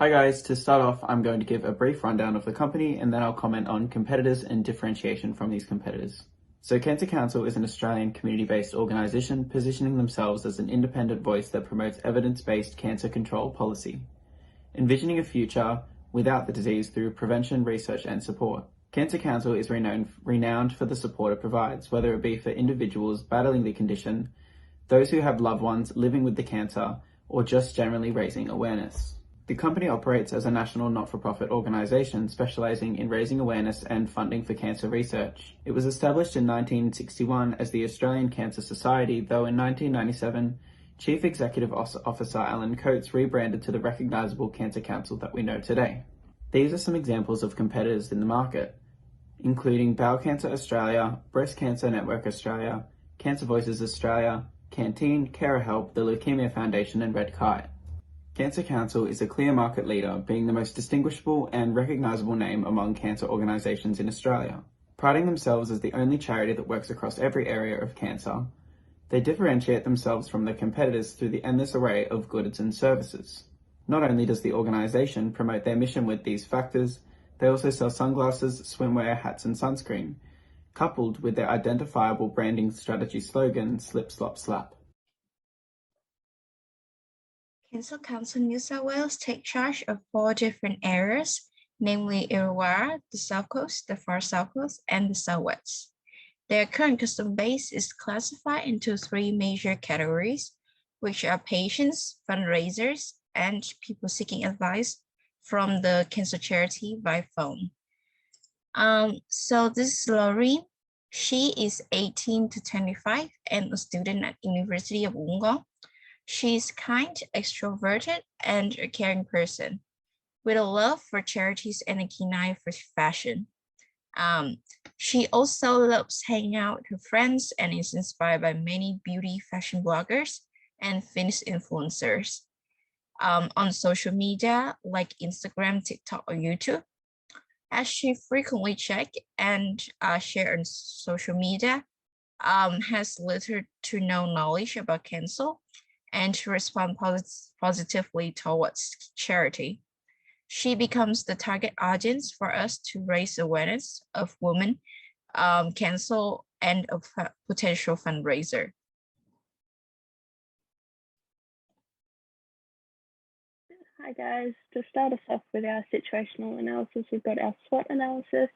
Hi guys, to start off, I'm going to give a brief rundown of the company and then I'll comment on competitors and differentiation from these competitors. So Cancer Council is an Australian community-based organisation positioning themselves as an independent voice that promotes evidence-based cancer control policy, envisioning a future without the disease through prevention, research and support. Cancer Council is renowned for the support it provides, whether it be for individuals battling the condition, those who have loved ones living with the cancer, or just generally raising awareness. The company operates as a national not-for-profit organisation specialising in raising awareness and funding for cancer research. It was established in 1961 as the Australian Cancer Society, though in 1997, Chief Executive Officer Alan Coates rebranded to the recognisable Cancer Council that we know today. These are some examples of competitors in the market, including Bowel Cancer Australia, Breast Cancer Network Australia, Cancer Voices Australia, Canteen, Carer Help, the Leukaemia Foundation and Red Kite. Cancer Council is a clear market leader, being the most distinguishable and recognisable name among cancer organisations in Australia. Priding themselves as the only charity that works across every area of cancer, they differentiate themselves from their competitors through the endless array of goods and services. Not only does the organisation promote their mission with these factors, they also sell sunglasses, swimwear, hats and sunscreen, coupled with their identifiable branding strategy slogan, Slip, Slop, Slap. Cancer Council New South Wales take charge of 4 different areas, namely Illawarra, the South Coast, the Far South Coast, and the South West. Their current customer base is classified into 3 major categories, which are patients, fundraisers, and people seeking advice from the cancer charity by phone. So this is Laurie. She is 18 to 25 and a student at University of Wollongong. She's kind, extroverted, and a caring person with a love for charities and a keen eye for fashion. She also loves hanging out with her friends and is inspired by many beauty fashion bloggers and fitness influencers on social media like Instagram, TikTok, or YouTube. As she frequently checks and shares on social media, has little to no knowledge about cancer, and to respond positively towards charity. She becomes the target audience for us to raise awareness of women, cancer, and a potential fundraiser. Hi guys, to start us off with our situational analysis, we've got our SWOT analysis.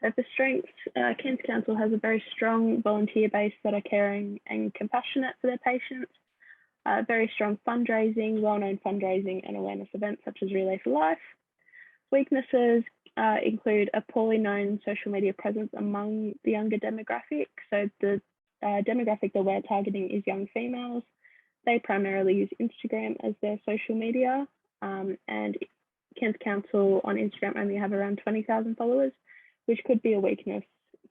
So for strengths, Cancer Council has a very strong volunteer base that are caring and compassionate for their patients. Very strong fundraising, well-known fundraising and awareness events such as Relay for Life. Weaknesses include a poorly known social media presence among the younger demographic. So the demographic that we're targeting is young females. They primarily use Instagram as their social media, and Cancer Council on Instagram only have around 20,000 followers, which could be a weakness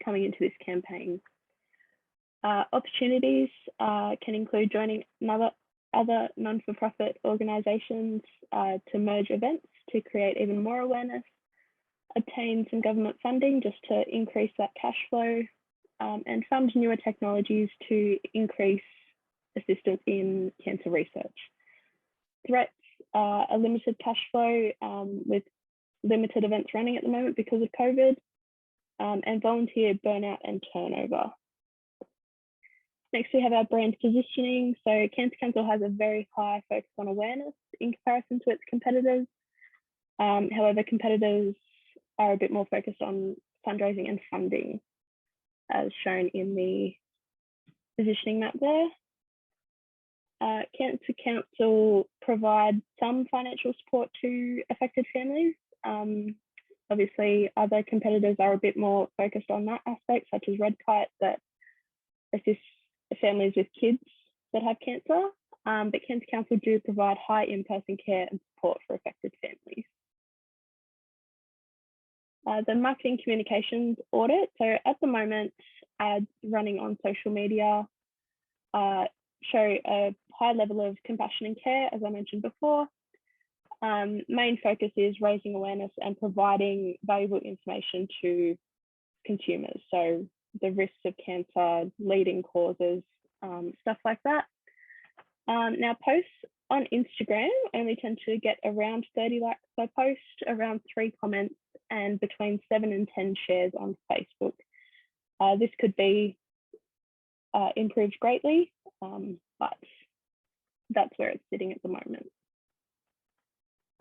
coming into this campaign. Opportunities can include joining other non-for-profit organisations to merge events to create even more awareness, obtain some government funding just to increase that cash flow, and fund newer technologies to increase assistance in cancer research. Threats are a limited cash flow with limited events running at the moment because of COVID, and volunteer burnout and turnover. Next, we have our brand positioning. So Cancer Council has a very high focus on awareness in comparison to its competitors. However, competitors are a bit more focused on fundraising and funding, as shown in the positioning map there. Cancer Council provide some financial support to affected families. Obviously, other competitors are a bit more focused on that aspect, such as Red Kite, that assists families with kids that have cancer. But Cancer Council do provide high in-person care and support for affected families. The marketing communications audit. So at the moment, ads running on social media show a high level of compassion and care, as I mentioned before. Main focus is raising awareness and providing valuable information to consumers. So the risks of cancer, leading causes, stuff like that. Now, posts on Instagram, only tend to get around 30 likes per post, around 3 comments, and between 7 and 10 shares on Facebook. This could be improved greatly, but that's where it's sitting at the moment.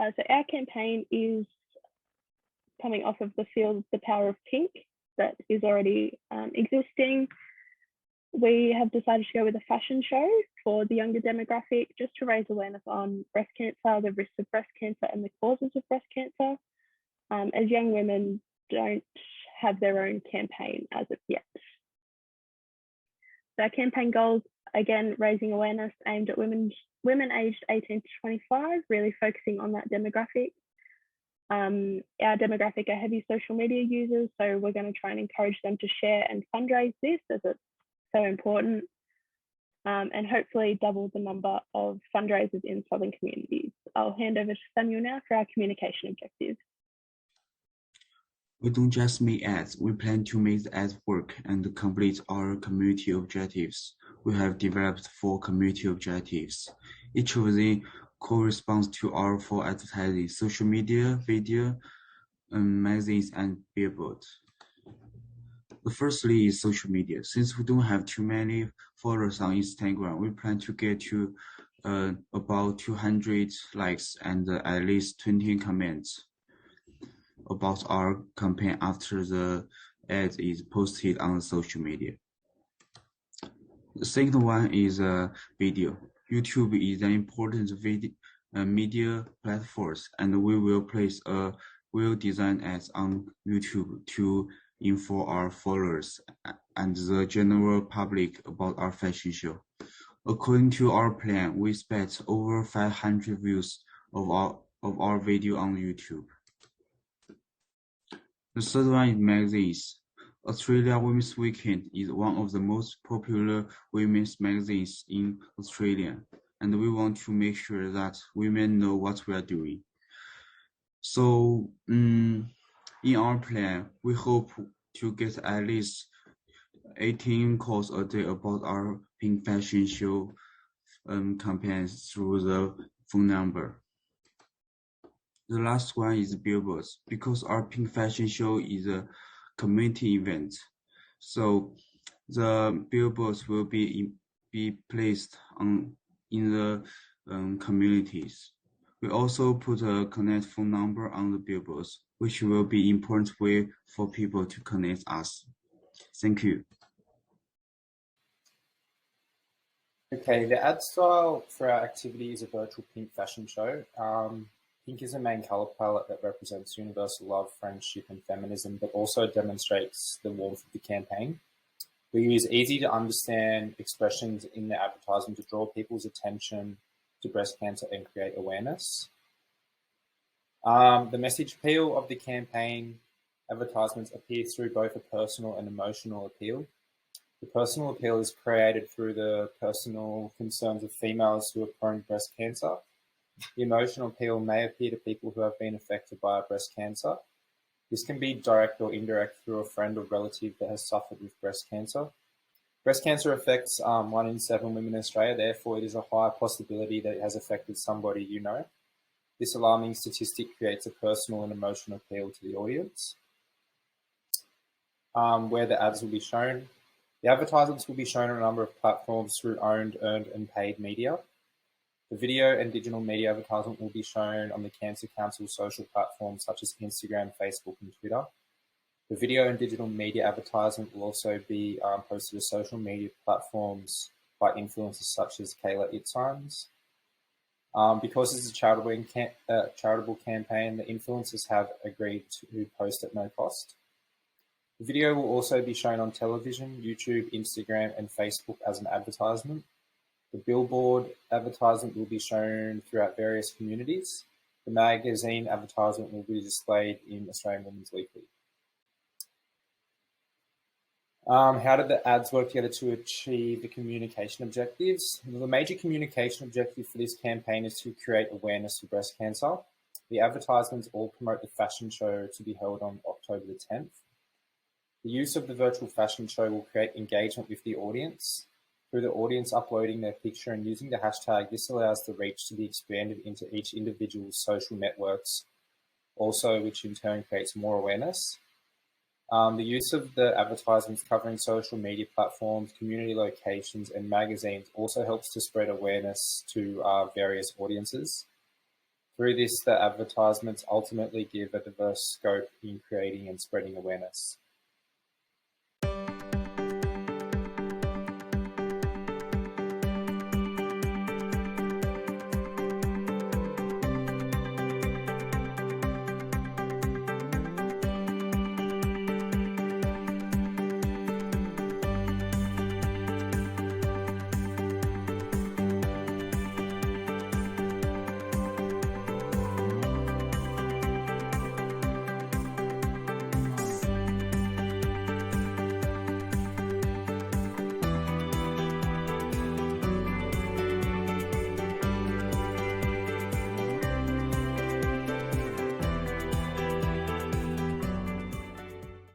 So our campaign is coming off of the field The Power of Pink that is already existing. We have decided to go with a fashion show for the younger demographic, just to raise awareness on breast cancer, the risks of breast cancer, and the causes of breast cancer, as young women don't have their own campaign as of yet. So our campaign goals, again, raising awareness aimed at women aged 18 to 25, really focusing on that demographic. Our demographic are heavy social media users, so we're going to try and encourage them to share and fundraise this, as it's so important, and hopefully double the number of fundraisers in southern communities. I'll hand over to Samuel now for our communication objectives. We don't just make ads, we plan to make the ads work and complete our community objectives. We have developed 4 community objectives. Each of them corresponds to our 4 advertising: social media, video, magazines, and billboards. The firstly is social media. Since we don't have too many followers on Instagram, we plan to get to about 200 likes and at least 20 comments about our campaign after the ad is posted on the social media. The second one is video. YouTube is an important media platform, and we will place a well-designed ads on YouTube to inform our followers and the general public about our fashion show. According to our plan, we expect over 500 views of our video on YouTube. The third one is magazines. Australia Women's Weekend is one of the most popular women's magazines in Australia, and we want to make sure that women know what we are doing. So, in our plan, we hope to get at least 18 calls a day about our Pink Fashion Show campaigns through the phone number. The last one is billboards. Because our Pink Fashion Show is a community event, so the billboards will be placed in the communities. We also put a connect phone number on the billboards, which will be an important way for people to connect us. Thank you. Okay, the ad style for our activity is a virtual pink fashion show. Pink is a main color palette that represents universal love, friendship, and feminism, but also demonstrates the warmth of the campaign. We use easy to understand expressions in the advertisement to draw people's attention to breast cancer and create awareness. The message appeal of the campaign advertisements appear through both a personal and emotional appeal. The personal appeal is created through the personal concerns of females who are prone to breast cancer. The emotional appeal may appear to people who have been affected by breast cancer. This can be direct or indirect through a friend or relative that has suffered with breast cancer. Breast cancer affects 1 in 7 women in Australia, therefore it is a high possibility that it has affected somebody you know. This alarming statistic creates a personal and emotional appeal to the audience. Where the ads will be shown. The advertisements will be shown on a number of platforms through owned, earned, and paid media. The video and digital media advertisement will be shown on the Cancer Council social platforms such as Instagram, Facebook, and Twitter. The video and digital media advertisement will also be posted to social media platforms by influencers such as Kayla Itzines. Because it's a charitable campaign, the influencers have agreed to post at no cost. The video will also be shown on television, YouTube, Instagram, and Facebook as an advertisement. The billboard advertisement will be shown throughout various communities. The magazine advertisement will be displayed in Australian Women's Weekly. How did the ads work together to achieve the communication objectives? The major communication objective for this campaign is to create awareness for breast cancer. The advertisements all promote the fashion show to be held on October the 10th. The use of the virtual fashion show will create engagement with the audience. Through the audience uploading their picture and using the hashtag, this allows the reach to be expanded into each individual's social networks, also which in turn creates more awareness. The use of the advertisements covering social media platforms, community locations, and magazines also helps to spread awareness to various audiences. Through this, the advertisements ultimately give a diverse scope in creating and spreading awareness.